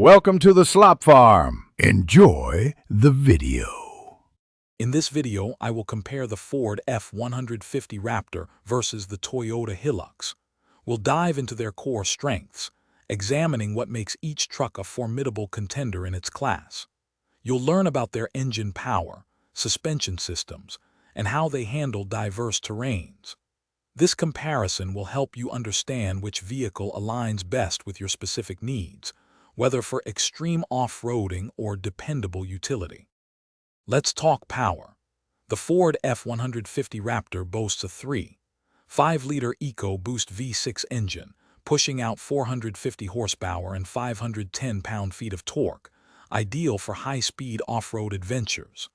Welcome to the Slop Farm. Enjoy the video. In this video, I will compare the Ford F-150 Raptor versus the Toyota Hilux. We'll dive into their core strengths, examining what makes each truck a formidable contender in its class. You'll learn about their engine power, suspension systems, and how they handle diverse terrains. This comparison will help you understand which vehicle aligns best with your specific needs, whether for extreme off-roading or dependable utility. Let's talk power. The Ford F-150 Raptor boasts a 3.5-liter EcoBoost V6 engine, pushing out 450 horsepower and 510 pound-feet of torque, ideal for high-speed off-road adventures.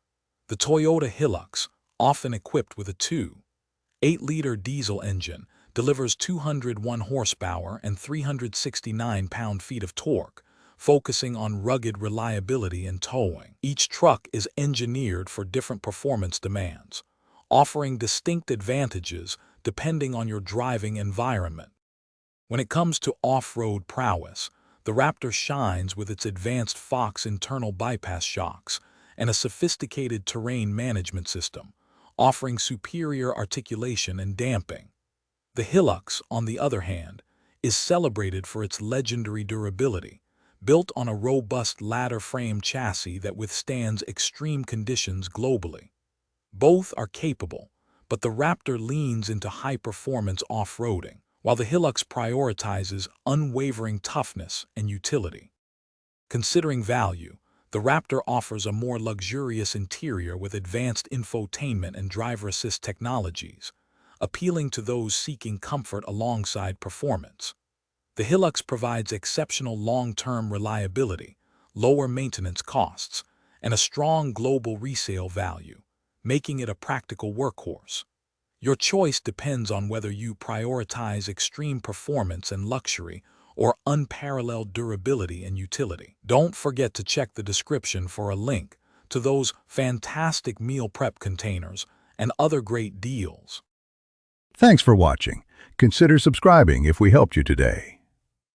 The Toyota Hilux, often equipped with a 2.8-liter diesel engine, delivers 201 horsepower and 369 pound-feet of torque, focusing on rugged reliability and towing. Each truck is engineered for different performance demands, offering distinct advantages depending on your driving environment. When it comes to off-road prowess, the Raptor shines with its advanced Fox internal bypass shocks and a sophisticated terrain management system, offering superior articulation and damping. The Hilux, on the other hand, is celebrated for its legendary durability, built on a robust ladder-frame chassis that withstands extreme conditions globally. Both are capable, but the Raptor leans into high-performance off-roading, while the Hilux prioritizes unwavering toughness and utility. Considering value, the Raptor offers a more luxurious interior with advanced infotainment and driver assist technologies, appealing to those seeking comfort alongside performance. The Hilux provides exceptional long-term reliability, lower maintenance costs, and a strong global resale value, making it a practical workhorse. Your choice depends on whether you prioritize extreme performance and luxury or unparalleled durability and utility. Don't forget to check the description for a link to those fantastic meal prep containers and other great deals. Thanks for watching. Consider subscribing if we helped you today.